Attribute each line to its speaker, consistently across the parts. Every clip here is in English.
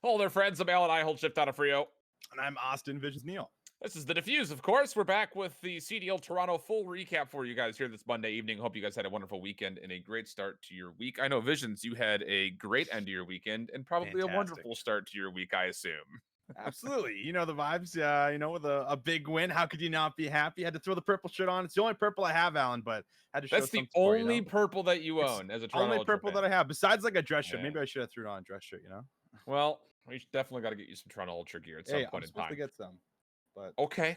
Speaker 1: Hello there, friends. I'm Alan. I hold shift out of Frio.
Speaker 2: And I'm Austin Visions Neal.
Speaker 1: This is the Defuse, of course. We're back with the CDL Toronto full recap for you guys here this Monday evening. Hope you guys had a wonderful weekend and a great start to your week. I know, Visions, you had a great end to your weekend and probably a wonderful start to your week, I assume.
Speaker 2: Absolutely. You know the vibes, with a big win. How could you not be happy? Had to throw the purple shirt on. It's the only purple I have, Alan, but had to show
Speaker 1: That's the
Speaker 2: some support,
Speaker 1: only purple that you own as a Toronto
Speaker 2: only
Speaker 1: Ultra
Speaker 2: purple
Speaker 1: fan.
Speaker 2: that I have, besides like a dress shirt. Maybe I should have thrown on a dress shirt,
Speaker 1: Well, we definitely got to get you some Toronto Ultra gear at some point in time.
Speaker 2: To get some. But
Speaker 1: okay,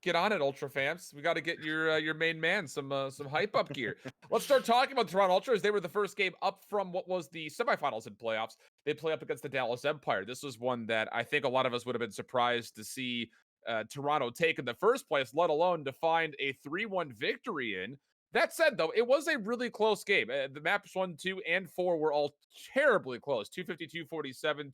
Speaker 1: get on it, Ultra fans. We got to get your main man some hype up gear. Let's start talking about Toronto Ultra, as they were the first game up from what was the semifinals in playoffs. They play up against the Dallas Empire. This was one that I think a lot of us would have been surprised to see Toronto take in the first place, let alone to find a 3-1 victory in. That said, though, it was a really close game. The maps 1, 2, and 4 were all terribly close. 252-47,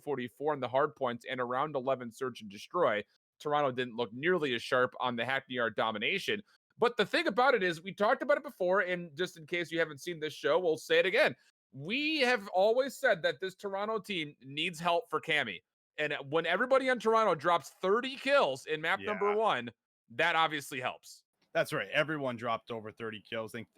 Speaker 1: 252-44 on the hard points, and around 11 search and destroy. Toronto didn't look nearly as sharp on the Hackney Yard domination. But the thing about it is, we talked about it before, and just in case you haven't seen this show, we'll say it again. We have always said that this Toronto team needs help for Cammy. And when everybody on Toronto drops 30 kills in map number 1, that obviously helps.
Speaker 2: That's right. Everyone dropped over 30 kills. I think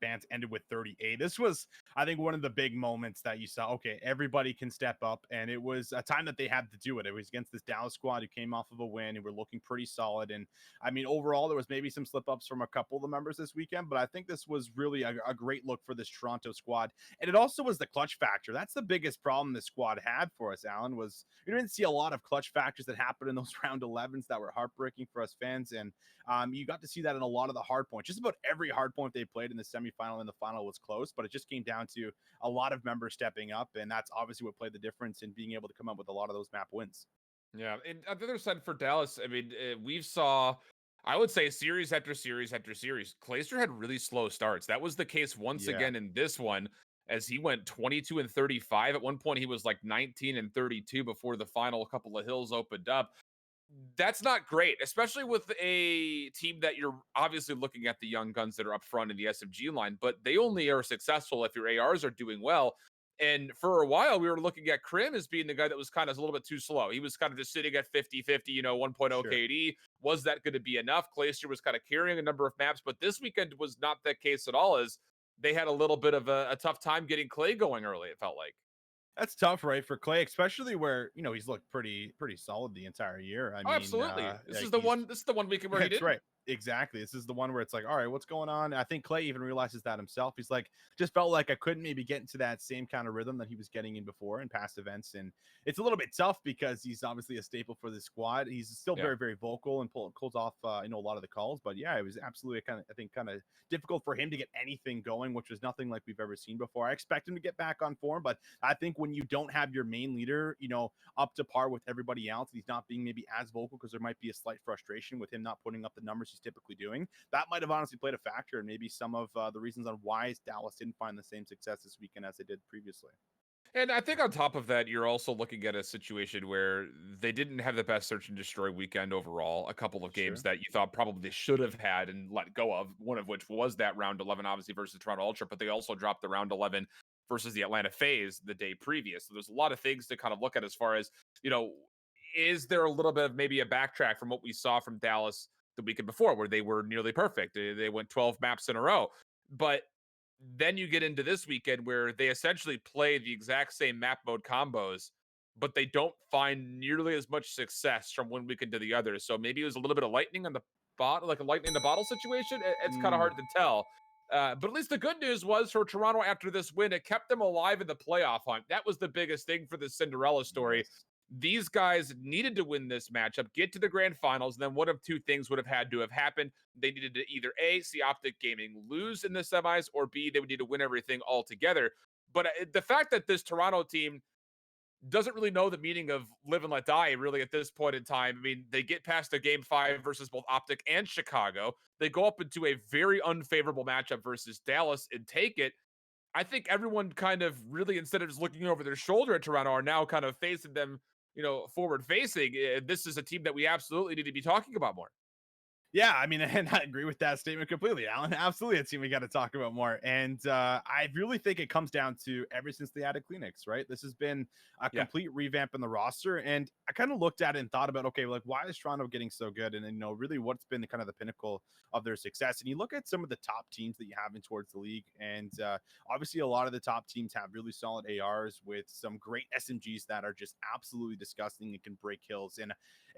Speaker 2: Bans ended with 38. This was, I think, one of the big moments that you saw. Okay, everybody can step up, and it was a time that they had to do it. It was against this Dallas squad who came off of a win and were looking pretty solid. And I mean, overall, there was maybe some slip-ups from a couple of the members this weekend, but I think this was really a great look for this Toronto squad. And it also was the clutch factor. That's the biggest problem this squad had for us, Alan, was we didn't see a lot of clutch factors that happened in those round 11s that were heartbreaking for us fans. And you got to see that in a lot of the hard points. Just about every hard point they played in the semifinal and the final was close, but it just came down to a lot of members stepping up, and that's obviously what played the difference in being able to come up with a lot of those map wins.
Speaker 1: Yeah, and on the other side for Dallas, I mean, we've saw, I would say, series after series after series. Clayster had really slow starts. That was the case once again in this one, as he went 22-35. At one point, he was like 19-32 before the final couple of hills opened up. That's not great, especially with a team that you're obviously looking at the young guns that are up front in the SMG line, but they only are successful if your ARs are doing well. And for a while, we were looking at Krim as being the guy that was kind of a little bit too slow. He was kind of just sitting at 50-50, 1.0 KD. Was that going to be enough? Clayster was kind of carrying a number of maps, but this weekend was not that case at all, as they had a little bit of a tough time getting Clay going early, it felt like.
Speaker 2: That's tough, right, for Clay, especially where he's looked pretty solid the entire year. I mean,
Speaker 1: absolutely. This is the one weekend where he did.
Speaker 2: Right. Exactly. This is the one where it's like, all right, what's going on? I think Clay even realizes that himself. He's like, just felt like I couldn't maybe get into that same kind of rhythm that he was getting in before in past events. And it's a little bit tough because he's obviously a staple for the squad. He's still very, very vocal and pulls off, a lot of the calls. But yeah, it was absolutely kind of difficult for him to get anything going, which was nothing like we've ever seen before. I expect him to get back on form, but I think when you don't have your main leader, up to par with everybody else, he's not being maybe as vocal because there might be a slight frustration with him not putting up the numbers he's typically doing. That might have honestly played a factor in maybe some of the reasons on why Dallas didn't find the same success this weekend as they did previously.
Speaker 1: And I think on top of that, you're also looking at a situation where they didn't have the best search and destroy weekend overall. A couple of games that you thought probably they should have had and let go of, one of which was that round 11, obviously, versus Toronto Ultra, but they also dropped the round 11 versus the Atlanta Faze the day previous. So there's a lot of things to kind of look at as far as, is there a little bit of maybe a backtrack from what we saw from Dallas the weekend before, where they were nearly perfect. They went 12 maps in a row. But then you get into this weekend where they essentially play the exact same map mode combos, but they don't find nearly as much success from one weekend to the other. So maybe it was a little bit of lightning on the bottle, like a lightning in the bottle situation. It's kind of hard to tell. But at least the good news was for Toronto after this win, it kept them alive in the playoff hunt. That was the biggest thing for the Cinderella story.
Speaker 2: Yes.
Speaker 1: These guys needed to win this matchup, get to the grand finals, and then one of two things would have had to have happened. They needed to either A, see Optic Gaming lose in the semis, or B, they would need to win everything altogether. But the fact that this Toronto team doesn't really know the meaning of live and let die, really, at this point in time. I mean, they get past a game 5 versus both Optic and Chicago. They go up into a very unfavorable matchup versus Dallas and take it. I think everyone kind of really, instead of just looking over their shoulder at Toronto, are now kind of facing them, forward facing. This is a team that we absolutely need to be talking about more.
Speaker 2: Yeah, I mean, and I agree with that statement completely, Alan. Absolutely, a team we got to talk about more. And I really think it comes down to ever since they added Kleenex, right? This has been a
Speaker 1: Yeah.
Speaker 2: complete revamp in the roster. And I kind of looked at it and thought about, okay, like, why is Toronto getting so good? And, really what's been the kind of the pinnacle of their success? And you look at some of the top teams that you have in towards the league. And obviously, a lot of the top teams have really solid ARs with some great SMGs that are just absolutely disgusting and can break kills.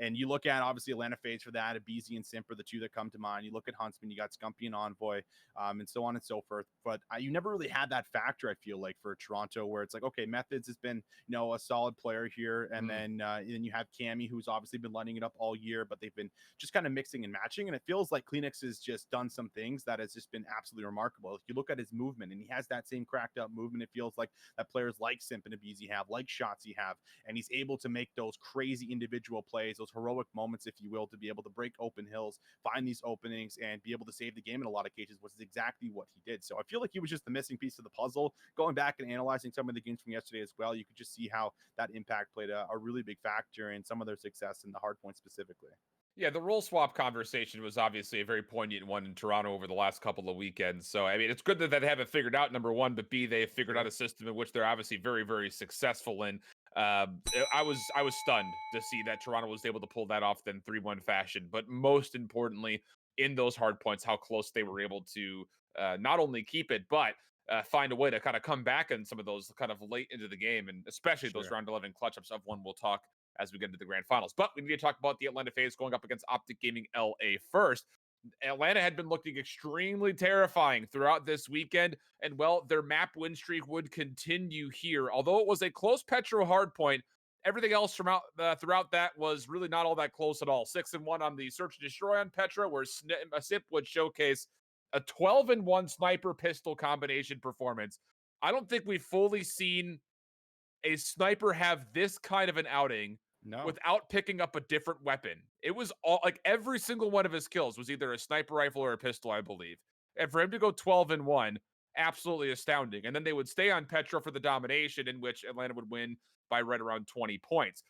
Speaker 2: And you look at obviously Atlanta Faze for that, Abizi and Simp are the two that come to mind. You look at Huntsman, you got Scumpy and Envoy, and so on and so forth. But you never really had that factor, I feel like, for Toronto, where it's like, okay, Methods has been, a solid player here, and then you have Cammy, who's obviously been lighting it up all year, but they've been just kind of mixing and matching. And it feels like Kleenex has just done some things that has just been absolutely remarkable. If you look at his movement, and he has that same cracked up movement, it feels like that players like Simp and Abizi have, like Shotsy have, and he's able to make those crazy individual plays, those heroic moments, if you will, to be able to break open hills, find these openings, and be able to save the game in a lot of cases, was exactly what he did. So I feel like he was just the missing piece of the puzzle. Going back and analyzing some of the games from yesterday as well, you could just see how that impact played a really big factor in some of their success in the hard points specifically.
Speaker 1: Yeah, the role swap conversation was obviously a very poignant one in Toronto over the last couple of weekends. So, I mean, it's good that they have it figured out, number one, but B, they have figured out a system in which they're obviously very, very successful in. I was stunned to see that Toronto was able to pull that off in 3-1 fashion. But most importantly, in those hard points, how close they were able to not only keep it, but find a way to kind of come back in some of those kind of late into the game, and especially those round 11 clutch ups of one we'll talk as we get into the grand finals. But we need to talk about the Atlanta Faze going up against Optic Gaming LA first. Atlanta had been looking extremely terrifying throughout this weekend, and well, their map win streak would continue here. Although it was a close Petro hardpoint, everything else from throughout that was really not all that close at all. 6-1 on the search and destroy on Petra, where Sip would showcase a 12-1 sniper pistol combination performance. I don't think we've fully seen a sniper have this kind of an outing without picking up a different weapon. It was all like every single one of his kills was either a sniper rifle or a pistol, I believe. And for him to go 12-1, absolutely astounding. And then they would stay on Petra for the domination, in which Atlanta would win by right around 20 points.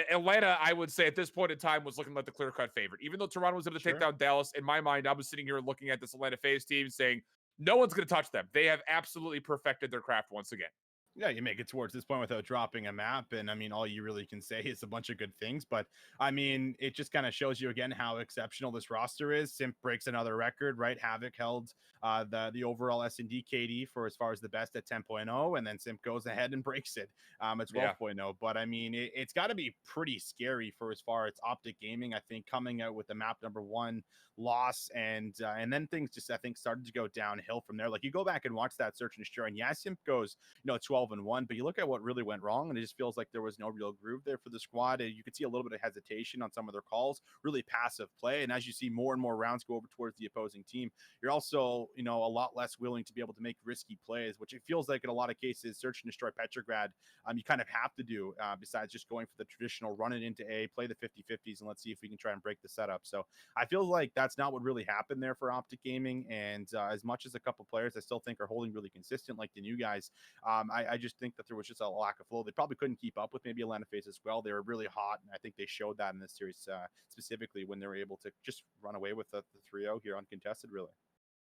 Speaker 1: Atlanta, I would say at this point in time, was looking like the clear-cut favorite. Even though Toronto was able to take down Dallas, in my mind, I was sitting here looking at this Atlanta Faze team saying, no one's going to touch them. They have absolutely perfected their craft once again.
Speaker 2: Yeah, you make it towards this point without dropping a map. And I mean, all you really can say is a bunch of good things. But I mean, it just kind of shows you again how exceptional this roster is. Simp breaks another record, right? Havoc held the overall S&D KD for as far as the best at 10.0. And then Simp goes ahead and breaks it at 12.0. But I mean, it's got to be pretty scary for as far as Optic Gaming, I think, coming out with the map number 1 loss. And then things just, I think, started to go downhill from there. Like you go back and watch that search and destroy, and Simp goes, 12-1, but you look at what really went wrong, and it just feels like there was no real groove there for the squad. You could see a little bit of hesitation on some of their calls, really passive play. And as you see more and more rounds go over towards the opposing team, you're also, a lot less willing to be able to make risky plays, which it feels like in a lot of cases, search and destroy Petrograd, you kind of have to do, besides just going for the traditional run it into A, play the 50-50s, and let's see if we can try and break the setup. So I feel like that's not what really happened there for Optic Gaming. And as much as a couple players I still think are holding really consistent, like the new guys, I just think that there was just a lack of flow. They probably couldn't keep up with maybe Atlanta Faze as well. They were really hot, and I think they showed that in this series specifically when they were able to just run away with the 3-0 here uncontested, really.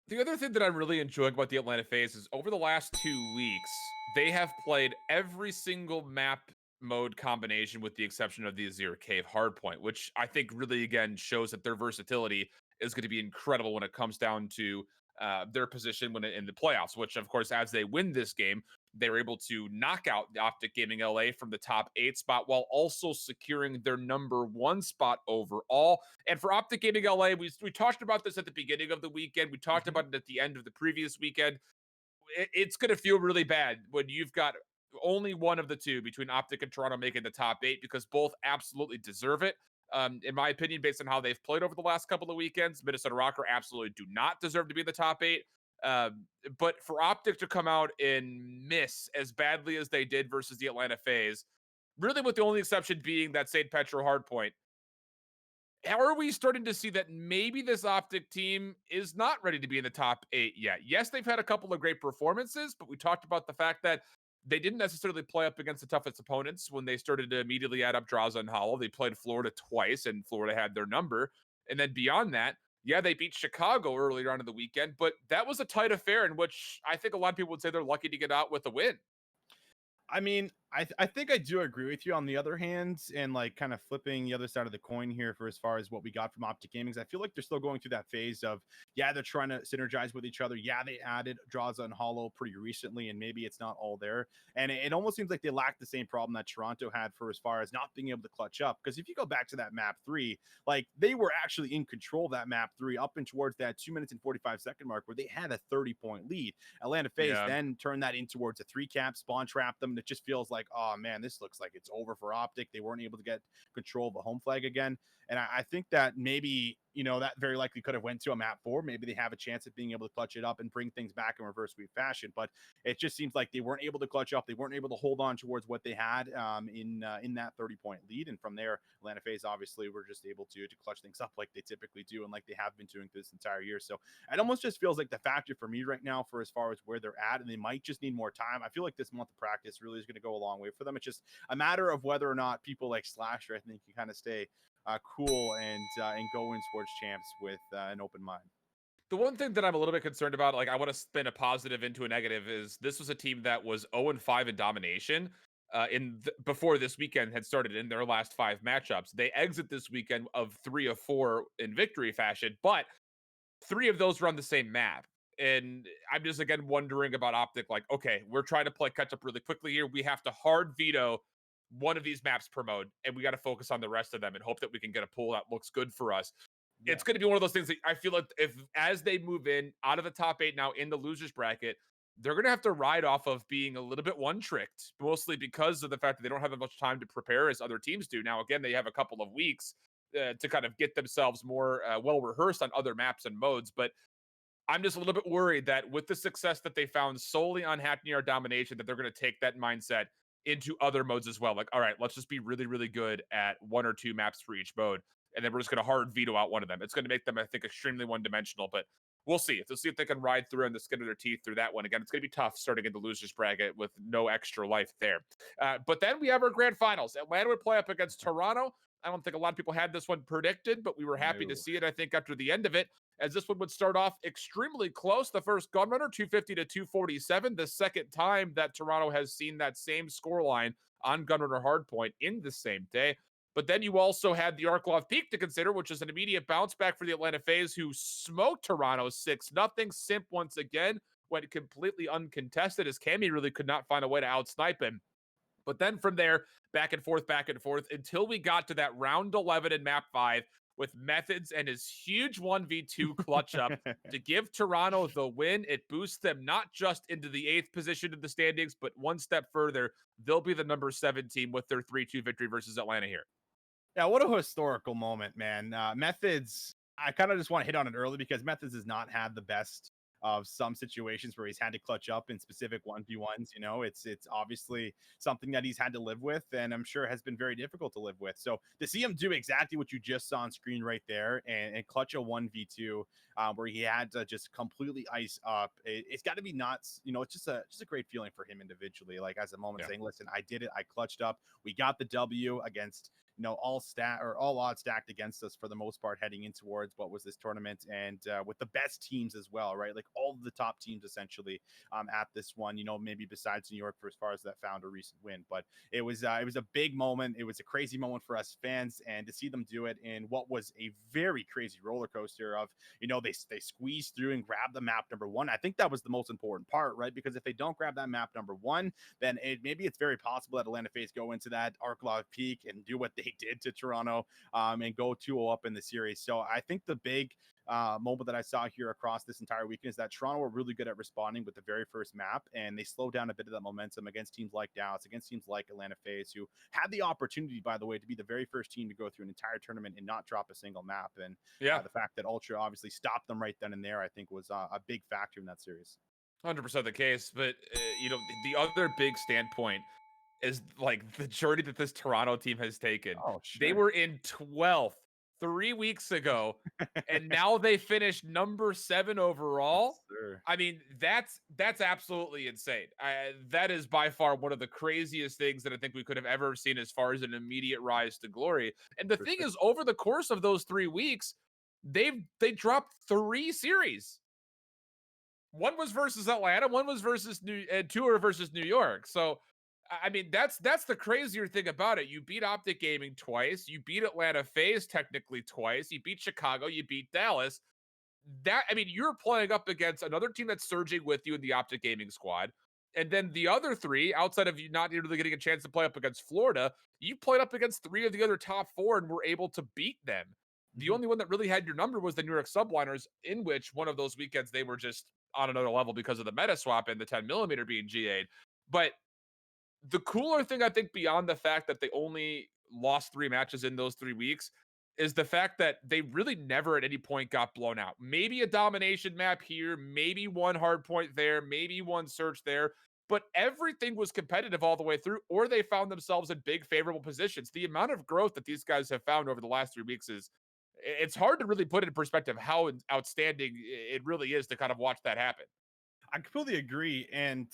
Speaker 1: The other thing that I'm really enjoying about the Atlanta Faze is over the last 2 weeks, they have played every single map mode combination with the exception of the Azir Cave hardpoint, which I think really, again, shows that their versatility is going to be incredible when it comes down to their position in the playoffs, which, of course, as they win this game, they were able to knock out the Optic Gaming LA from the top 8 spot while also securing their number 1 spot overall. And for Optic Gaming LA, we talked about this at the beginning of the weekend. We talked about it at the end of the previous weekend. It's going to feel really bad when you've got only one of the two between Optic and Toronto making the top 8, because both absolutely deserve it. In my opinion, based on how they've played over the last couple of weekends, Minnesota Rocker absolutely do not deserve to be in the top 8. But for Optic to come out and miss as badly as they did versus the Atlanta Faze, really with the only exception being that St. Petro hardpoint, how are we starting to see that maybe this Optic team is not ready to be in the top 8 yet? Yes, they've had a couple of great performances, but we talked about the fact that they didn't necessarily play up against the toughest opponents when they started to immediately add up Draza and Hollow. They played Florida twice, and Florida had their number. And then beyond that, Yeah, they beat Chicago earlier on in the weekend, but that was a tight affair in which I think a lot of people would say they're lucky to get out with a win.
Speaker 2: I mean, I think I do agree with you on the other hand, and like kind of flipping the other side of the coin here for as far as what we got from Optic Gaming. I feel like they're still going through that phase of, yeah, they're trying to synergize with each other. Yeah, they added Draza and Hollow pretty recently, and maybe it's not all there. And it almost seems like they lack the same problem that Toronto had for as far as not being able to clutch up. Because if you go back to that map 3, like they were actually in control of that map 3 up and towards that 2 minutes and 45-second mark where they had a 30-point lead. Atlanta Faze then turned that in towards a 3-cap, spawn trap them, and it just feels like, oh man, this looks like it's over for Optic. They weren't able to get control of the home flag again. And I think that maybe, you know, that very likely could have went to a map 4. Maybe they have a chance of being able to clutch it up and bring things back in reverse sweep fashion. But it just seems like they weren't able to clutch up. They weren't able to hold on towards what they had in that 30-point lead. And from there, Atlanta Faze obviously were just able to clutch things up like they typically do and like they have been doing this entire year. So it almost just feels like the factor for me right now for as far as where they're at, and they might just need more time. I feel like this month of practice really is going to go a long way for them. It's just a matter of whether or not people like Slasher, I think, can kind of stay cool and go in towards champs with an open mind.
Speaker 1: The one thing that I'm a little bit concerned about, like I want to spin a positive into a negative, is this was a team that was 0-5 in domination before this weekend had started in their last 5 matchups. They exit this weekend of 3 of 4 in victory fashion, but 3 of those were on the same map. And I'm just again wondering about Optic, like, okay, we're trying to play catch up really quickly here. We have to hard veto one of these maps per mode, and we got to focus on the rest of them and hope that we can get a pool that looks good for us.
Speaker 2: Yeah.
Speaker 1: It's going to be one of those things that I feel like if as they move in out of the top 8 now in the losers bracket, they're going to have to ride off of being a little bit one-tricked, mostly because of the fact that they don't have as much time to prepare as other teams do. Now, again, they have a couple of weeks to kind of get themselves more well-rehearsed on other maps and modes, but I'm just a little bit worried that with the success that they found solely on Hackney domination, that they're going to take that mindset into other modes as well. Like, all right, let's just be really, really good at 1 or 2 maps for each mode, and then we're just going to hard veto out one of them. It's going to make them, I think, extremely one-dimensional, but we'll see. Let's see if they can ride through and the skin of their teeth through that one. Again, it's going to be tough starting in the losers bracket with no extra life there. But then we have our grand finals. Atlanta would play up against Toronto. I don't think a lot of people had this one predicted, but we were happy to see it, I think, after the end of it, as this one would start off extremely close. The first Gunrunner, 250 to 247, the second time that Toronto has seen that same scoreline on Gunrunner Hardpoint in the same day. But then you also had the Arklov Peak to consider, which is an immediate bounce back for the Atlanta Faze, who smoked Toronto 6-0. Simp once again went completely uncontested, as Cammy really could not find a way to outsnipe him. But then from there, back and forth, until we got to that round 11 in map 5 with Methods and his huge 1v2 clutch up to give Toronto the win. It boosts them not just into the 8th position in the standings, but one step further, they'll be the number 7 team with their 3-2 victory versus Atlanta here.
Speaker 2: Yeah, what a historical moment, man. Methods, I kind of just want to hit on it early because Methods has not had the best of some situations where he's had to clutch up in specific 1v1s. You know, it's obviously something that he's had to live with, and I'm sure has been very difficult to live with. So to see him do exactly what you just saw on screen right there and clutch a 1v2 where he had to just completely ice up, it's got to be nuts. You know, it's just a great feeling for him individually, like as a moment saying, listen, I did it, I clutched up, we got the W against, you know, all odds stacked against us for the most part heading in towards what was this tournament, and with the best teams as well, right? Like all of the top teams essentially at this one, you know, maybe besides New York for as far as that found a recent win. But it was a big moment. It was a crazy moment for us fans, and to see them do it in what was a very crazy roller coaster of, you know, they squeezed through and grabbed the map number 1. I think that was the most important part, right? Because if they don't grab that map number 1, then maybe it's very possible that Atlanta Faze go into that Arklov Peak and do what they did to Toronto and go 2-0 up in the series. So I think the big moment that I saw here across this entire weekend is that Toronto were really good at responding with the very first map, and they slowed down a bit of that momentum against teams like Dallas, against teams like Atlanta Faze, who had the opportunity, by the way, to be the very first team to go through an entire tournament and not drop a single map. And the fact that Ultra obviously stopped them right then and there, I think was a big factor in that series.
Speaker 1: 100% the case. But, you know, the other big standpoint is like the journey that this Toronto team has taken.
Speaker 2: Oh, sure.
Speaker 1: They were in 12th 3 weeks ago, and now they finished number 7 overall.
Speaker 2: Yes,
Speaker 1: I mean, that's absolutely insane. That is by far one of the craziest things that I think we could have ever seen as far as an immediate rise to glory. And the thing is, over the course of those 3 weeks, They dropped 3 series. One was versus Atlanta, one was versus two are versus New York. So, I mean, that's the crazier thing about it. You beat Optic Gaming twice, you beat Atlanta Faze technically twice, you beat Chicago, you beat Dallas. That I mean, you're playing up against another team that's surging with you in the Optic Gaming squad. And then the other three, outside of you not really getting a chance to play up against Florida, you played up against 3 of the other top 4 and were able to beat them. The
Speaker 2: Mhm.
Speaker 1: only one that really had your number was the New York Subliners, in which one of those weekends they were just on another level because of the meta swap and the 10mm being GA'd. But the cooler thing, I think, beyond the fact that they only lost 3 matches in those 3 weeks, is the fact that they really never at any point got blown out. Maybe a domination map here, maybe one hard point there, maybe one search there, but everything was competitive all the way through, or they found themselves in big favorable positions. The amount of growth that these guys have found over the last 3 weeks is it's hard to really put it in perspective how outstanding it really is to kind of watch that happen.
Speaker 2: I completely agree. And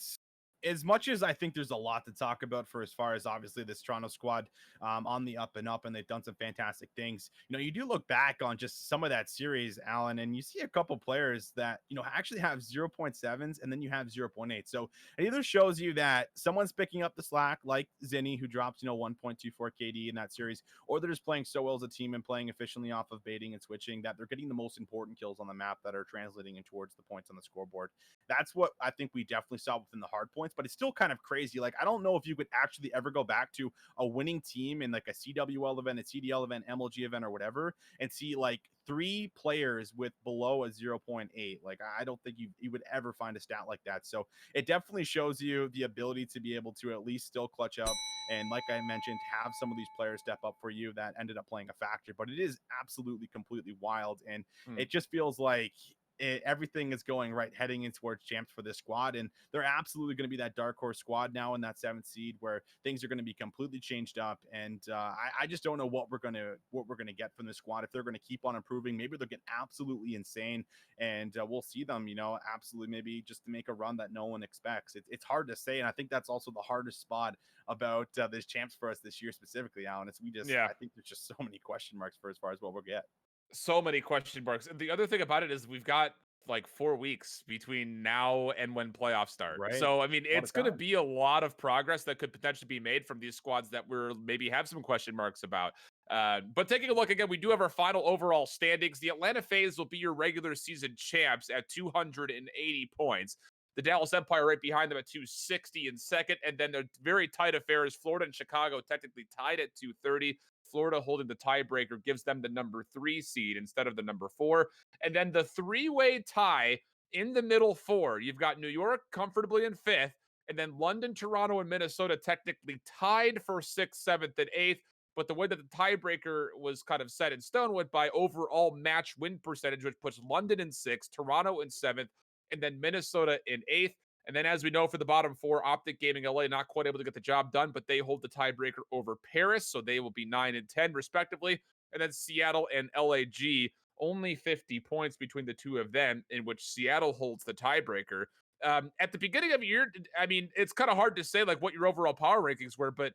Speaker 2: as much as I think there's a lot to talk about for as far as obviously this Toronto squad on the up and up, and they've done some fantastic things. You do look back on just some of that series, Alan, and you see a couple players that, actually have 0.7s and then you have 0.8. So it either shows you that someone's picking up the slack, like Zinni, who dropped, 1.24 KD in that series, or they're just playing so well as a team and playing efficiently off of baiting and switching that they're getting the most important kills on the map that are translating in towards the points on the scoreboard. That's what I think we definitely saw within the hard points, but it's still kind of crazy. Like, I don't know if you could actually ever go back to a winning team in like a CWL event, a CDL event, MLG event, or whatever, and see like 3 players with below a 0.8. Like, I don't think you would ever find a stat like that. So it definitely shows you the ability to be able to at least still clutch out. And like I mentioned, have some of these players step up for you that ended up playing a factor. But it is absolutely completely wild. And it just feels like everything is going right heading in towards champs for this squad, and they're absolutely going to be that dark horse squad now in that 7th seed where things are going to be completely changed up. And I just don't know what we're gonna get from this squad. If they're going to keep on improving, maybe they'll get absolutely insane, and we'll see them absolutely maybe just to make a run that no one expects. It's hard to say, and I think that's also the hardest spot about this champs for us this year specifically, Alan. I think there's just so many question marks for as far as what we'll get.
Speaker 1: So many question marks. And the other thing about it is we've got like 4 weeks between now and when playoffs start.
Speaker 2: Right.
Speaker 1: So I mean,
Speaker 2: A lot
Speaker 1: it's
Speaker 2: of
Speaker 1: going to
Speaker 2: time.
Speaker 1: be a lot of progress that could potentially be made from these squads that we're maybe have some question marks about. But taking a look again, we do have our final overall standings. The Atlanta Faze will be your regular season champs at 280 points. The Dallas Empire right behind them at 260 in second. And then the very tight affairs, Florida and Chicago technically tied at 230. Florida holding the tiebreaker gives them the number 3 seed instead of the number 4. And then the 3-way tie in the middle 4. You've got New York comfortably in 5th, and then London, Toronto, and Minnesota technically tied for 6th, 7th, and 8th. But the way that the tiebreaker was kind of set in stone went by overall match win percentage, which puts London in 6th, Toronto in 7th, and then Minnesota in 8th. And then, as we know, for the bottom 4, Optic Gaming LA not quite able to get the job done, but they hold the tiebreaker over Paris, so they will be 9 and 10 respectively. And then Seattle and LAG, only 50 points between the two of them, in which Seattle holds the tiebreaker. At the beginning of the year, I mean, it's kind of hard to say like what your overall power rankings were, but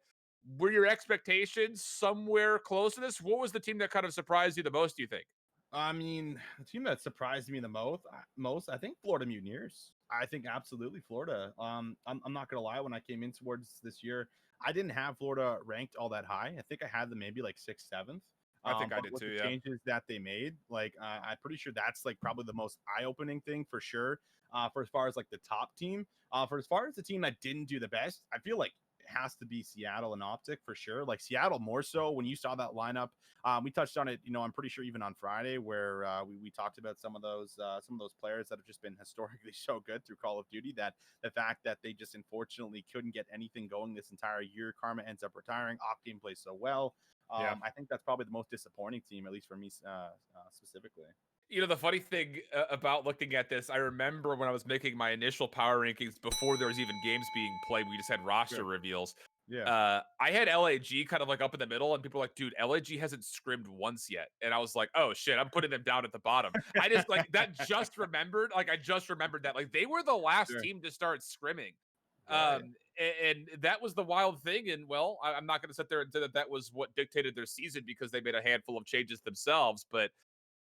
Speaker 1: were your expectations somewhere close to this? What was the team that kind of surprised you the most, do you think?
Speaker 2: I mean, the team that surprised me the most, I think Florida Mutineers. I think absolutely Florida. I'm not gonna lie. When I came in towards this year, I didn't have Florida ranked all that high. I think I had them maybe like 6th, 7th.
Speaker 1: I think I
Speaker 2: But
Speaker 1: did
Speaker 2: with
Speaker 1: too,
Speaker 2: the
Speaker 1: yeah.
Speaker 2: changes that they made, like I'm pretty sure that's like probably the most eye-opening thing for sure. For as far as like the top team, for as far as the team that didn't do the best, I feel like it has to be Seattle and Optic for sure. Like Seattle more so when you saw that lineup. We touched on it, I'm pretty sure even on Friday where we talked about some of those players that have just been historically so good through Call of Duty that the fact that they just unfortunately couldn't get anything going this entire year. Karma ends up retiring. Octane plays so well.
Speaker 1: Yeah.
Speaker 2: I think that's probably the most disappointing team, at least for me specifically.
Speaker 1: The funny thing about looking at this, I remember when I was making my initial power rankings before there was even games being played, we just had roster
Speaker 2: Sure.
Speaker 1: reveals.
Speaker 2: Yeah.
Speaker 1: I had LAG kind of like up in the middle, and people were like, dude, LAG hasn't scrimmed once yet. And I was like, oh shit, I'm putting them down at the bottom. I just like that just remembered, like I just remembered that. Like they were the last
Speaker 2: Sure.
Speaker 1: team to start scrimming.
Speaker 2: Right.
Speaker 1: And that was the wild thing. And well, I'm not gonna sit there and say that that was what dictated their season because they made a handful of changes themselves, but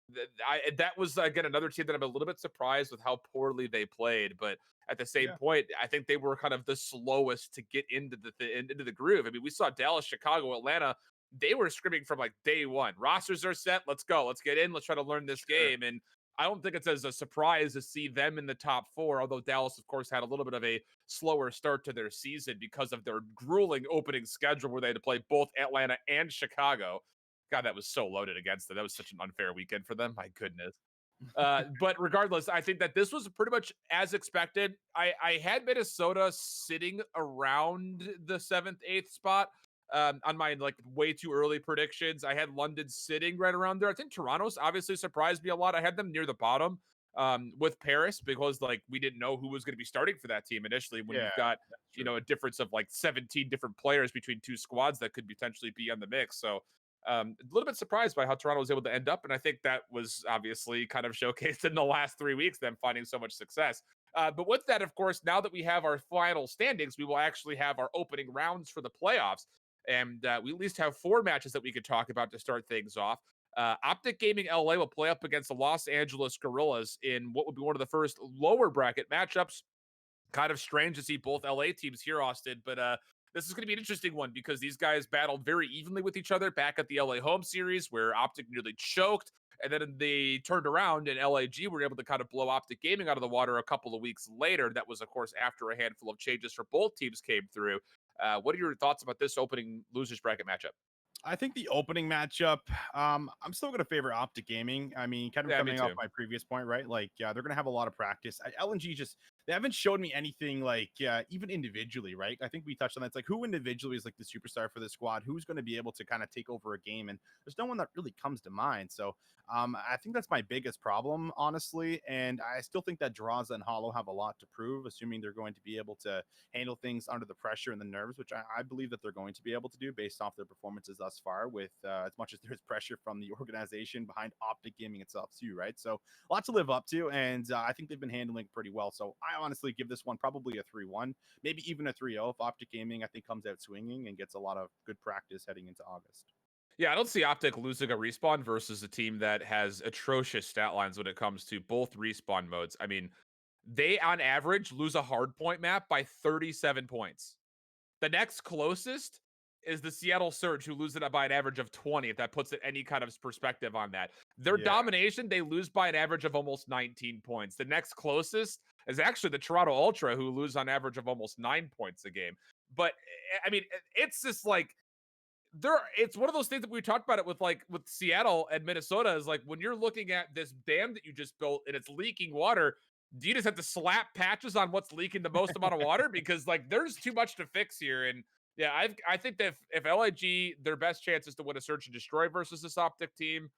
Speaker 1: That was again another team that I'm a little bit surprised with how poorly they played, but at the same
Speaker 2: Yeah.
Speaker 1: point, I think they were kind of the slowest to get into into the groove. I mean, we saw Dallas, Chicago, Atlanta. They were scrimming from like day one. Rosters are set. Let's go. Let's get in. Let's try to learn this
Speaker 2: Sure.
Speaker 1: game. And I don't think it's as a surprise to see them in the top four. Although Dallas, of course, had a little bit of a slower start to their season because of their grueling opening schedule, where they had to play both Atlanta and Chicago. God, that was so loaded against them. That was such an unfair weekend for them. My goodness. But regardless, I think that this was pretty much as expected. I had Minnesota sitting around the seventh, eighth spot on my like way too early predictions. I had London sitting right around there. I think Toronto's obviously surprised me a lot. I had them near the bottom with Paris because like we didn't know who was going to be starting for that team initially. When
Speaker 2: Yeah,
Speaker 1: you've got
Speaker 2: that's true.
Speaker 1: a difference of like 17 different players between two squads that could potentially be on the mix. So a little bit surprised by how Toronto was able to end up, and I think that was obviously kind of showcased in the last 3 weeks, them finding so much success. But with that, of course, now that we have our final standings, we will actually have our opening rounds for the playoffs, and we at least have 4 matches that we could talk about to start things off. Optic Gaming LA will play up against the Los Angeles Gorillas in what would be one of the first lower bracket matchups. Kind of strange to see both LA teams here, Austin, but this is going to be an interesting one because these guys battled very evenly with each other back at the LA home series where Optic nearly choked. And then they turned around and LAG were able to kind of blow Optic Gaming out of the water a couple of weeks later. That was, of course, after a handful of changes for both teams came through. What are your thoughts about this opening losers bracket matchup?
Speaker 2: I think the opening matchup, I'm still going to favor Optic Gaming. I mean, kind of
Speaker 1: Yeah, me
Speaker 2: coming off
Speaker 1: too.
Speaker 2: my previous point, right? Like, yeah, they're going to have a lot of practice. LNG just, they haven't showed me anything like, even individually, right? I think we touched on that. It's like who individually is like the superstar for the squad? Who's going to be able to kind of take over a game? And there's no one that really comes to mind. So I think that's my biggest problem, honestly. And I still think that Draws and Hollow have a lot to prove, assuming they're going to be able to handle things under the pressure and the nerves, which I believe that they're going to be able to do based off their performances thus far, with as much as there's pressure from the organization behind Optic Gaming itself too, right? So a lot to live up to, and I think they've been handling it pretty well. So I honestly give this one probably a 3-1, maybe even a 3-0 if Optic Gaming, I think, comes out swinging and gets a lot of good practice heading into August.
Speaker 1: Yeah, I don't see Optic losing a respawn versus a team that has atrocious stat lines when it comes to both respawn modes. I mean, they on average lose a hard point map by 37 points. The next closest is the Seattle Surge, who lose it by an average of 20, if that puts it any kind of perspective on that. Their
Speaker 2: Yeah.
Speaker 1: domination, they lose by an average of almost 19 points. The next closest is actually the Toronto Ultra, who lose on average of almost 9 points a game. But I mean, it's just like it's one of those things that we talked about it with Seattle and Minnesota is like when you're looking at this dam that you just built and it's leaking water, do you just have to slap patches on what's leaking the most amount of water? Because like there's too much to fix here. And yeah, I think that if LIG, their best chance is to win a search and destroy versus this Optic team.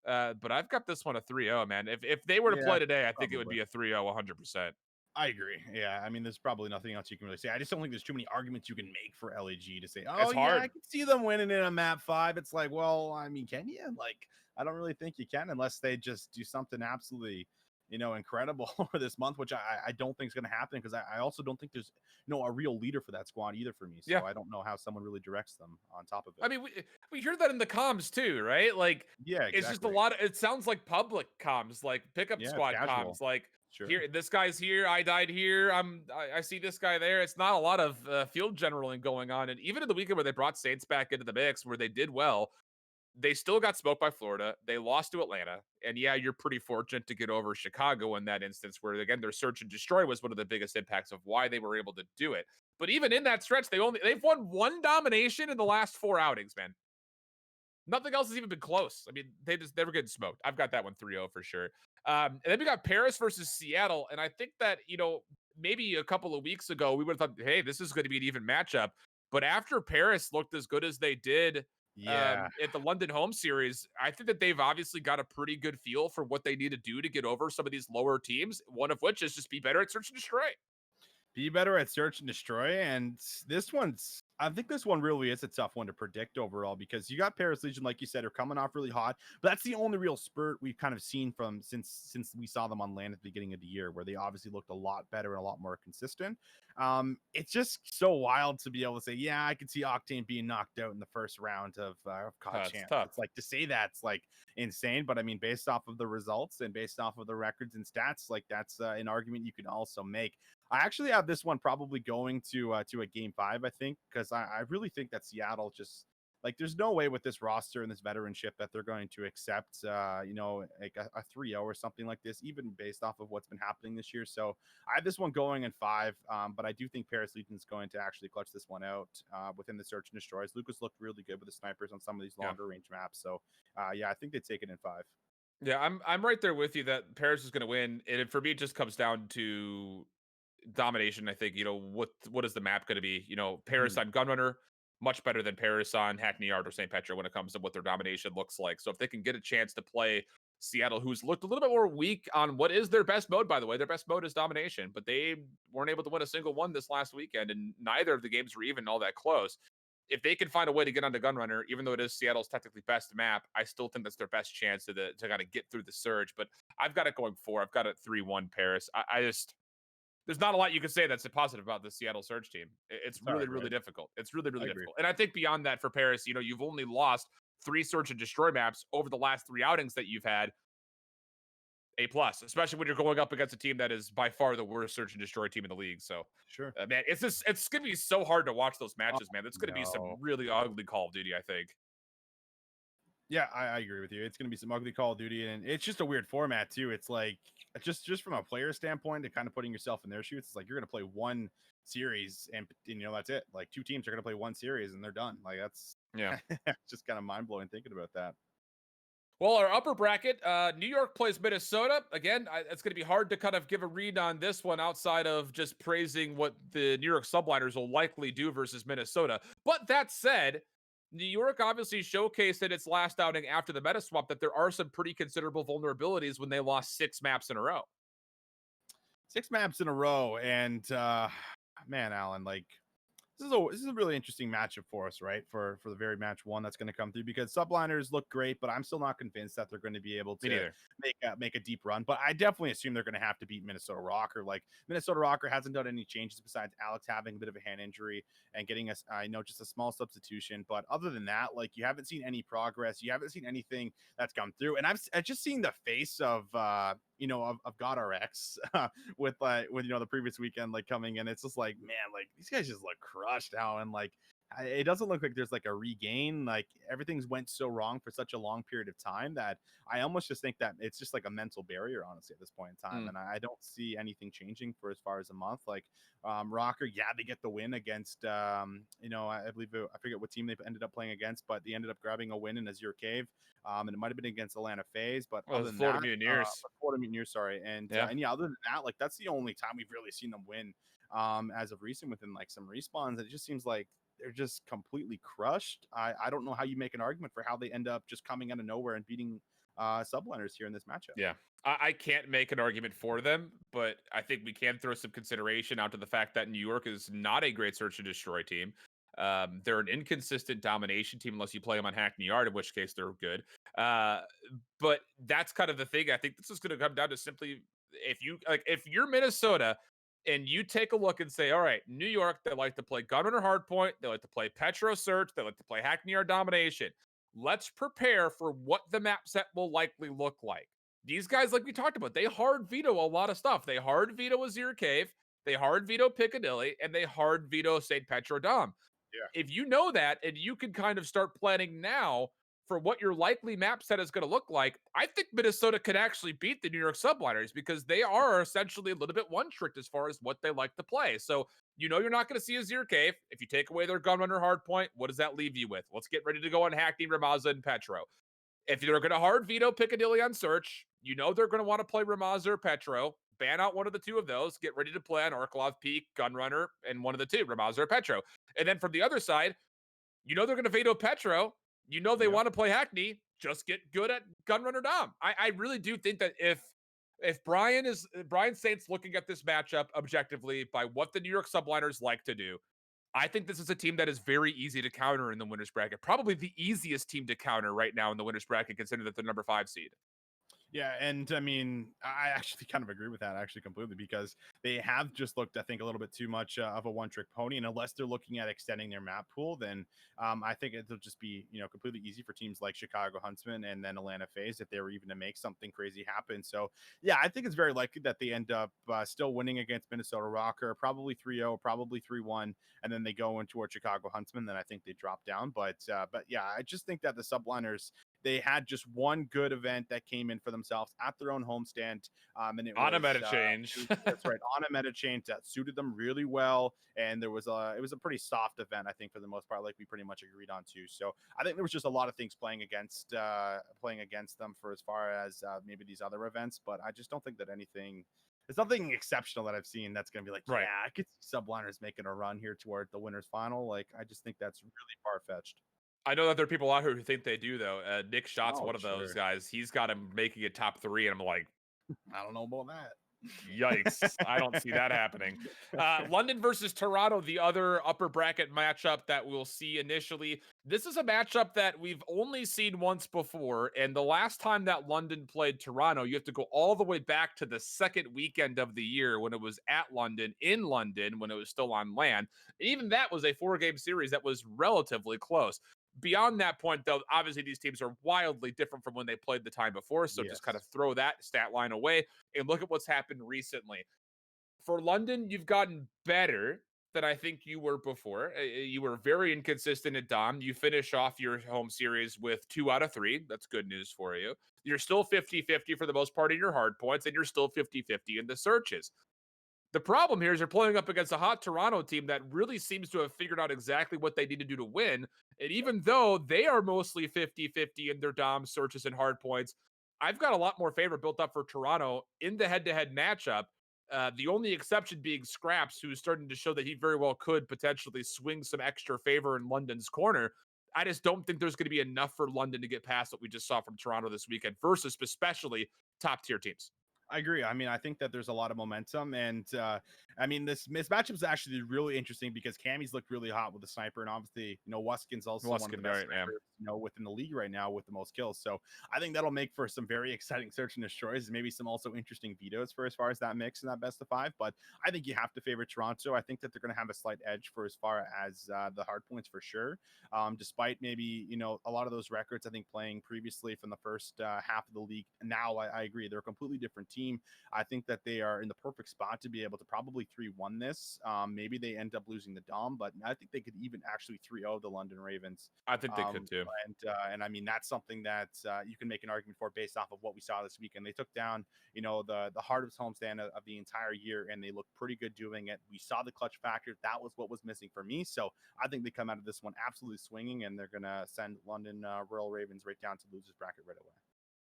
Speaker 1: But I've got this one a 3-0, man. If they were to
Speaker 2: Yeah,
Speaker 1: play today, I think it would
Speaker 2: probably.
Speaker 1: be a 3-0 100%.
Speaker 2: I agree. Yeah, I mean, there's probably nothing else you can really say. I just don't think there's too many arguments you can make for LAG to say, "Oh
Speaker 1: It's
Speaker 2: yeah,
Speaker 1: hard.
Speaker 2: I can see them winning in a map 5." It's like, well, I mean, can you? Like, I don't really think you can unless they just do something absolutely, incredible over this month, which I don't think is going to happen because I also don't think there's a real leader for that squad either for me.
Speaker 1: Yeah.
Speaker 2: So I don't know how someone really directs them on top of it.
Speaker 1: I mean, we hear that in the comms too, right? Like,
Speaker 2: Yeah,
Speaker 1: it's just a
Speaker 2: exactly.
Speaker 1: lot of. It sounds like public comms, like pickup
Speaker 2: Yeah, it's
Speaker 1: squad
Speaker 2: casual.
Speaker 1: comms. Like
Speaker 2: Sure.
Speaker 1: here, this guy's here. I died here. I see this guy there. It's not a lot of field generaling going on. And even in the weekend where they brought Saints back into the mix, where they did well, they still got smoked by Florida. They lost to Atlanta. And yeah, you're pretty fortunate to get over Chicago in that instance, where again, their search and destroy was one of the biggest impacts of why they were able to do it. But even in that stretch, they've won one domination in the last 4 outings, man. Nothing else has even been close. I mean, they were getting smoked. I've got that one 3-0 for sure. And then we got Paris versus Seattle. And I think that, maybe a couple of weeks ago, we would have thought, hey, this is going to be an even matchup. But after Paris looked as good as they did
Speaker 2: Yeah.
Speaker 1: at the London home series, I think that they've obviously got a pretty good feel for what they need to do to get over some of these lower teams, one of which is just be better at search and destroy.
Speaker 2: Be better at search and destroy. And I think this one really is a tough one to predict overall because you got Paris Legion, like you said, are coming off really hot. But that's the only real spurt we've kind of seen from since we saw them on land at the beginning of the year, where they obviously looked a lot better and a lot more consistent. It's just so wild to be able to say, yeah, I could see Octane being knocked out in the first round of COD
Speaker 1: It's
Speaker 2: Champs.
Speaker 1: tough.
Speaker 2: It's like to say that's like insane, but I mean, based off of the results and based off of the records and stats, like that's an argument you can also make. I actually have this one probably going to a game 5, I think, because I really think that Seattle just like there's no way with this roster and this veteranship that they're going to accept like a 3-0 or something like this, even based off of what's been happening this year. So I have this one going in 5, but I do think Paris Legion is going to actually clutch this one out within the search and destroys. Lucas looked really good with the snipers on some of these longer range maps. So yeah, I think they take it in 5.
Speaker 1: Yeah, I'm right there with you that Paris is going to win, and for me, it just comes down to domination. I think what is the map going to be? Paris on Gunrunner, much better than Paris on Hackney Yard or St. Petra when it comes to what their domination looks like. So if they can get a chance to play Seattle, who's looked a little bit more weak on what is their best mode, by the way, their best mode is domination, but they weren't able to win a single one this last weekend, and neither of the games were even all that close. If they can find a way to get onto Gunrunner, even though it is Seattle's technically best map, I still think that's their best chance to kind of get through the surge. But I've got it going 4. I've got it 3-1 Paris. I just there's not a lot you can say that's positive about the Seattle Surge team. It's really, really difficult. It's really, really difficult. And I think beyond that for Paris, you've only lost 3 search and destroy maps over the last 3 outings that you've had. A plus, especially when you're going up against a team that is by far the worst search and destroy team in the league. So,
Speaker 2: sure,
Speaker 1: man, it's gonna be so hard to watch those matches, man. It's gonna be some really ugly Call of Duty, I think.
Speaker 2: Yeah, I agree with you. It's going to be some ugly Call of Duty, and it's just a weird format too. It's like just from a player standpoint, and kind of putting yourself in their shoes. It's like you're going to play one series, and that's it. Like 2 teams are going to play one series, and they're done. Like that's just kind of mind blowing thinking about that.
Speaker 1: Well, our upper bracket, New York plays Minnesota. Again, it's going to be hard to kind of give a read on this one outside of just praising what the New York Subliners will likely do versus Minnesota. But that said, New York obviously showcased in its last outing after the meta swap that there are some pretty considerable vulnerabilities when they lost 6 maps in a row.
Speaker 2: 6 maps in a row. And man, Alan, like this is a really interesting matchup for us, right? For the very match 1 that's going to come through, because Subliners look great, but I'm still not convinced that they're going to be able to make a deep run. But I definitely assume they're going to have to beat Minnesota Rocker. Like Minnesota Rocker hasn't done any changes besides Alex having a bit of a hand injury and getting us, just a small substitution. But other than that, like you haven't seen any progress. You haven't seen anything that's come through. And I've just seen the face of God RX with the previous weekend like coming in. It's just like, man, like these guys just look crushed now, and like it doesn't look like there's like a regain. Like everything's went so wrong for such a long period of time that I almost just think that it's just like a mental barrier, honestly, at this point in time. And I don't see anything changing for as far as a month. Like Rocker, yeah, they get the win against I believe I forget what team they ended up playing against, but they ended up grabbing a win in Azure Cave. And it might have been against Atlanta Faze, but other than
Speaker 1: Florida
Speaker 2: that,
Speaker 1: Mutineers.
Speaker 2: Florida Mutineers, sorry. And other than that, like that's the only time we've really seen them win as of recent within like some respawns. It just seems like they're just completely crushed. I don't know how you make an argument for how they end up just coming out of nowhere and beating Subliners here in this matchup.
Speaker 1: Yeah, I can't make an argument for them, but I think we can throw some consideration out to the fact that New York is not a great search and destroy team. They're an inconsistent domination team unless you play them on Hackney Yard, in which case they're good. But that's kind of the thing. I think this is going to come down to simply if you're Minnesota and you take a look and say, all right, New York, they like to play Gunrunner Hardpoint, they like to play Petro Search, they like to play Hackney Yard Domination. Let's prepare for what the map set will likely look like. These guys, like we talked about, they hard veto a lot of stuff. They hard veto Azure Cave, they hard veto Piccadilly, and they hard veto St. Petro Dom.
Speaker 2: Yeah.
Speaker 1: If you know that and you can kind of start planning now for what your likely map set is going to look like, I think Minnesota could actually beat the New York Subliners because they are essentially a little bit one-tricked as far as what they like to play. So you're not going to see Azure Cave. If you take away their Gunrunner Hardpoint, what does that leave you with? Let's get ready to go on Hackney, Ramaza, and Petro. If they're going to hard veto Piccadilly on Search, they're going to want to play Ramaza or Petro. Ban out one of the 2 of those. Get ready to play on Orklov Peak, Gunrunner, and one of the 2, Ramaza or Petro. And then from the other side, they're going to veto Petro. They want to play Hackney. Just get good at Gunrunner Dom. I really do think that if If Brian Saint's looking at this matchup objectively by what the New York Subliners like to do, I think this is a team that is very easy to counter in the winners bracket. Probably the easiest team to counter right now in the winners bracket, considering that they're number 5 seed.
Speaker 2: Yeah, and I mean, I actually kind of agree with that actually completely because they have just looked, I think, a little bit too much of a one-trick pony, and unless they're looking at extending their map pool, then I think it'll just be completely easy for teams like Chicago Huntsmen and then Atlanta Faze if they were even to make something crazy happen. So yeah, I think it's very likely that they end up still winning against Minnesota Rocker, probably 3-0, probably 3-1, and then they go into our Chicago Huntsmen. Then I think they drop down, but yeah, I just think that the Subliners, they had just one good event that came in for themselves at their own homestand. And it
Speaker 1: on
Speaker 2: was
Speaker 1: a meta change.
Speaker 2: That's right, on a meta change that suited them really well. And it was a pretty soft event, I think, for the most part, like we pretty much agreed on too. So I think there was just a lot of things playing against them for as far as maybe these other events. But I just don't think that there's nothing exceptional that I've seen that's going to be like,
Speaker 1: right.
Speaker 2: yeah, I could see Subliners making a run here toward the winners final. Like, I just think that's really far-fetched.
Speaker 1: I know that there are people out here who think they do, though. Nick Schott's one of those
Speaker 2: Sure.
Speaker 1: guys. He's got him making it top 3, and I'm like,
Speaker 2: I don't know about that.
Speaker 1: yikes. I don't see that happening. London versus Toronto, the other upper bracket matchup that we'll see initially. This is a matchup that we've only seen once before, and the last time that London played Toronto, you have to go all the way back to the second weekend of the year when it was at London, in London, when it was still on land. And even that was a 4-game series that was relatively close. Beyond that point, though, obviously these teams are wildly different from when they played the time before. So just kind of throw that stat line away and look at what's happened recently. For London, you've gotten better than I think you were before. You were very inconsistent at Dom. You finish off your home series with 2 out of 3. That's good news for you. You're still 50-50 for the most part in your hard points, and you're still 50-50 in the searches. The problem here is you're playing up against a hot Toronto team that really seems to have figured out exactly what they need to do to win. And even though they are mostly 50-50 in their dom searches and hard points, I've got a lot more favor built up for Toronto in the head-to-head matchup. The only exception being Scraps, who's starting to show that he very well could potentially swing some extra favor in London's corner. I just don't think there's going to be enough for London to get past what we just saw from Toronto this weekend versus especially top-tier teams.
Speaker 2: I agree. I mean, I think that there's a lot of momentum, and I mean, this matchup is actually really interesting because Cammy's looked really hot with the sniper, and obviously, Wuskin's also one of the best snipers, within the league right now with the most kills. So I think that'll make for some very exciting search and destroys, maybe some also interesting vetoes for as far as that mix in that best of 5. But I think you have to favor Toronto. I think that they're going to have a slight edge for as far as the hard points for sure. Despite maybe a lot of those records, I think playing previously from the first half of the league. Now I agree they're a completely different team. I think that they are in the perfect spot to be able to probably 3-1 this. Maybe they end up losing the Dom, but I think they could even actually 3-0 the London Ravens.
Speaker 1: I think they could too.
Speaker 2: And I mean, that's something that you can make an argument for based off of what we saw this weekend. They took down, the hardest homestand of the entire year, and they looked pretty good doing it. We saw the clutch factor. That was what was missing for me. So I think they come out of this one absolutely swinging, and they're going to send London Royal Ravens right down to losers bracket right away.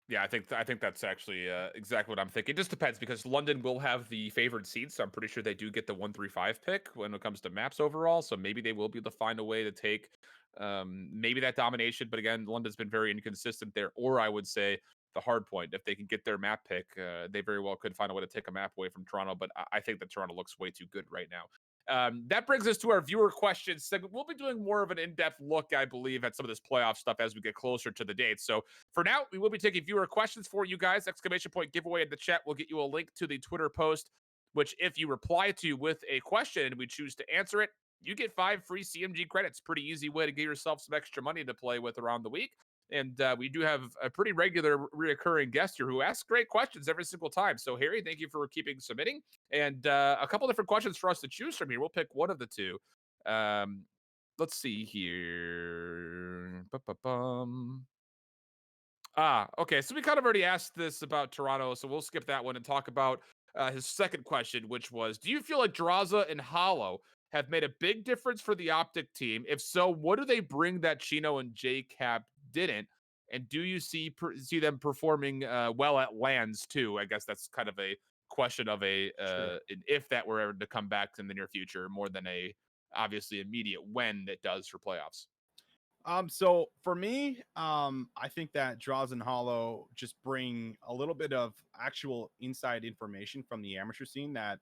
Speaker 1: Yeah, I think that's actually exactly what I'm thinking. It just depends because London will have the favored seeds, so I'm pretty sure they do get the 1-3-5 pick when it comes to maps overall. So maybe they will be able to find a way to take maybe that domination. But again, London's been very inconsistent there. Or I would say the hard point, if they can get their map pick, they very well could find a way to take a map away from Toronto. But I think that Toronto looks way too good right now. That brings us to our viewer questions segment. We'll be doing more of an in-depth look, I believe, at some of this playoff stuff as we get closer to the date. So for now, we will be taking viewer questions for you guys. Exclamation point giveaway in the chat. We'll get you a link to the Twitter post, which if you reply to with a question and we choose to answer it, you get 5 free CMG credits. Pretty easy way to get yourself some extra money to play with around the week. And we do have a pretty regular reoccurring guest here who asks great questions every single time. So, Harry, thank you for keeping submitting. And a couple different questions for us to choose from here. We'll pick one of the two. Let's see here. Okay. So we kind of already asked this about Toronto, so we'll skip that one and talk about his second question, which was, do you feel like Draza and Hollow have made a big difference for the Optic team? If so, what do they bring that Chino and JCap didn't? And do you see them performing well at lands too? I guess that's kind of a question of if that were ever to come back in the near future, more than a obviously immediate when it does for playoffs.
Speaker 2: So for me, I think that Draws and Hollow just bring a little bit of actual inside information from the amateur scene that,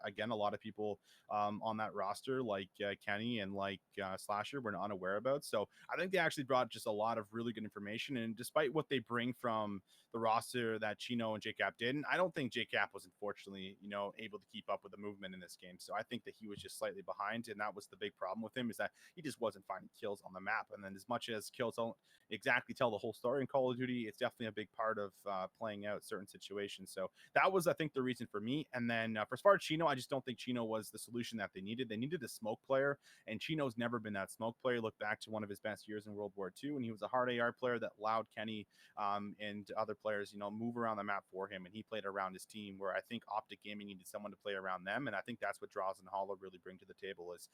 Speaker 2: again, a lot of people on that roster, like Kenny and like Slasher, were unaware about. So I think they actually brought just a lot of really good information. And despite what they bring from the roster that Chino and JCap didn't, I don't think JCap was unfortunately, able to keep up with the movement in this game. So I think that he was just slightly behind, and that was the big problem with him, is that he just wasn't finding kills on the map. And then as much as kills don't exactly tell the whole story in Call of Duty, it's definitely a big part of playing out certain situations. So that was, I think, the reason for me. And then for as far as Chino, I just don't think Chino was the solution that they needed. They needed a smoke player, and Chino's never been that smoke player. Look back to one of his best years in World War II, and he was a hard AR player that allowed Kenny and other players, move around the map for him, and he played around his team, where I think Optic Gaming needed someone to play around them. And I think that's what Draws and Hollow really bring to the table, is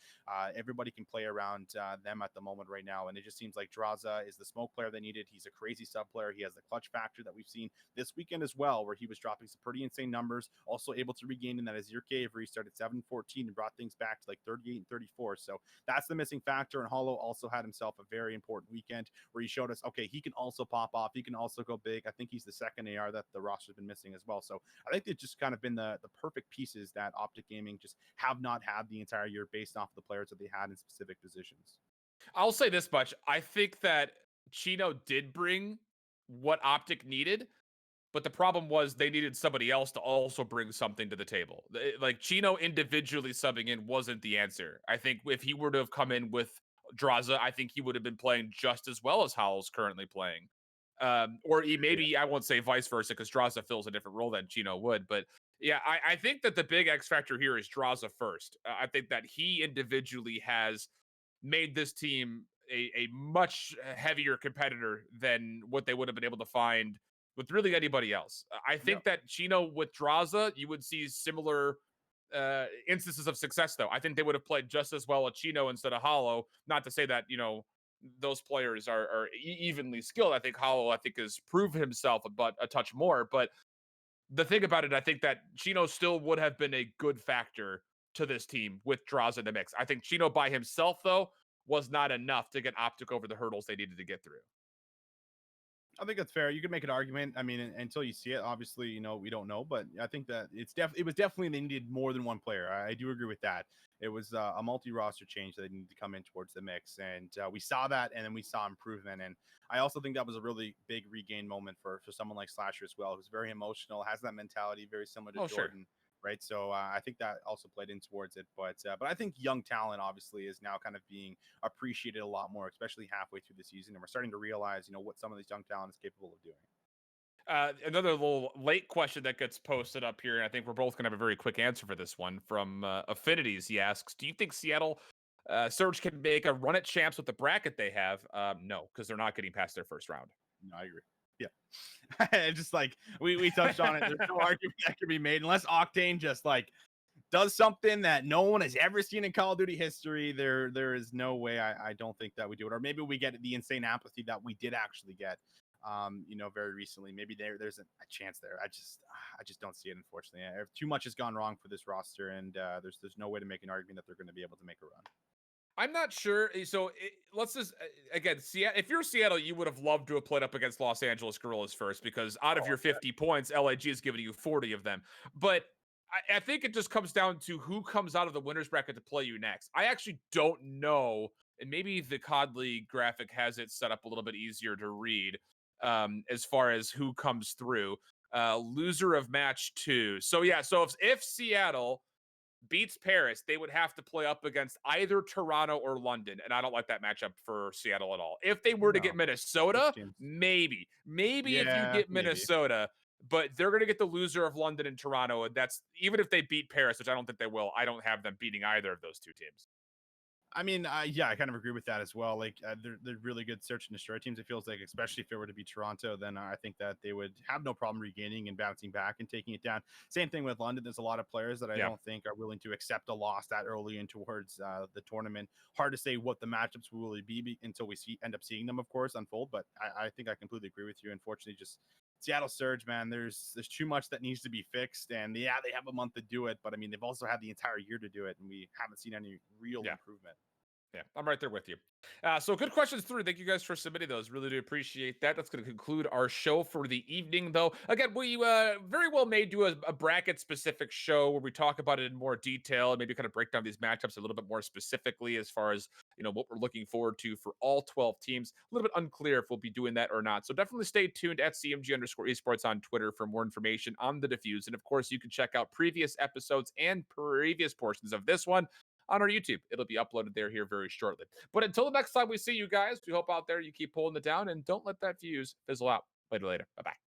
Speaker 2: everybody can play around them at the moment right now. And it just seems like Draza is the smoke player they needed. He's a crazy sub player. He has the clutch factor that we've seen this weekend as well, where he was dropping some pretty insane numbers, also able to regain in that Azir cave where he started 7-14 and brought things back to like 38 and 34. So that's the missing factor. And Hollow also had himself a very important weekend where he showed us, okay, he can also pop off. He can also go big. I think he's the second AR that the roster's been missing as well. So I think they've just kind of been the perfect pieces that Optic Gaming just have not had the entire year, based off of the players that they had in specific positions.
Speaker 1: I'll say this much. I think that Chino did bring what Optic needed, but the problem was they needed somebody else to also bring something to the table. Like, Chino individually subbing in wasn't the answer. I think if he were to have come in with Draza, I think he would have been playing just as well as Howell's currently playing. Or maybe I won't say vice versa, because Draza fills a different role than Chino would. But yeah, I think that the big X factor here is Draza first. I think that he individually has made this team a much heavier competitor than what they would have been able to find with really anybody else. I think that Chino with Draza, you would see similar instances of success, though. I think they would have played just as well at Chino instead of Hollow. Not to say that, those players are evenly skilled. I think Hollow, has proven himself a touch more. But the thing about it, I think that Chino still would have been a good factor to this team with Draza in the mix. I think Chino by himself, though, was not enough to get Optic over the hurdles they needed to get through.
Speaker 2: I think that's fair. You could make an argument. I mean, until you see it, obviously, we don't know. But I think that it was definitely they needed more than one player. I do agree with that. It was a multi-roster change that needed to come in towards the mix, and we saw that, and then we saw improvement. And I also think that was a really big regain moment for someone like Slasher as well, who's very emotional, has that mentality very similar to Jordan. Sure. Right. So I think that also played in towards it. But I think young talent obviously is now kind of being appreciated a lot more, especially halfway through the season. And we're starting to realize, what some of these young talent is capable of doing.
Speaker 1: Another little late question that gets posted up here, and I think we're both going to have a very quick answer for this one from Affinities. He asks, do you think Seattle Surge can make a run at champs with the bracket they have? No, because they're not getting past their first round.
Speaker 2: No, I agree. Yeah. Just like we touched on it. There's no argument that can be made unless Octane just like does something that no one has ever seen in Call of Duty history. There is no way I don't think that we do it. Or maybe we get the insane apathy that we did actually get very recently. Maybe there's a chance there. I just don't see it, unfortunately. Too much has gone wrong for this roster, and there's no way to make an argument that they're going to be able to make a run.
Speaker 1: I'm not sure. So let's just, again, if you're Seattle, you would have loved to have played up against Los Angeles Guerrillas first, because out of your 50 points, LAG is giving you 40 of them. But I think it just comes down to who comes out of the winner's bracket to play you next. I actually don't know. And maybe the COD League graphic has it set up a little bit easier to read as far as who comes through. Loser of match 2. So yeah, so if Seattle beats Paris, they would have to play up against either Toronto or London, and I don't like that matchup for Seattle at all. If they were to get Minnesota, maybe if you get Minnesota, but they're going to get the loser of London and Toronto, and that's even if they beat Paris, which I don't think they will. I don't have them beating either of those two teams.
Speaker 2: I mean, yeah, I kind of agree with that as well. Like, they're really good search and destroy teams. It feels like, especially if it were to be Toronto, then I think that they would have no problem regaining and bouncing back and taking it down. Same thing with London. There's a lot of players that I don't think are willing to accept a loss that early in towards the tournament. Hard to say what the matchups will really be until we end up seeing them, of course, unfold. But I think I completely agree with you. Unfortunately, just Seattle Surge, man, there's too much that needs to be fixed. And they have a month to do it. But I mean, they've also had the entire year to do it, and we haven't seen any real improvement.
Speaker 1: Yeah, I'm right there with you. So good questions through. Thank you guys for submitting those. Really do appreciate that. That's going to conclude our show for the evening, though. Again, we very well may do a bracket specific show where we talk about it in more detail and maybe kind of break down these matchups a little bit more specifically as far as what we're looking forward to for all 12 teams. A little bit unclear if we'll be doing that or not. So definitely stay tuned at CMG_esports on Twitter for more information on the Defuse. And of course, you can check out previous episodes and previous portions of this one on our YouTube. It'll be uploaded there here very shortly. But until the next time we see you guys, we hope out there you keep pulling it down and don't let that fuse fizzle out. Later. Bye-bye.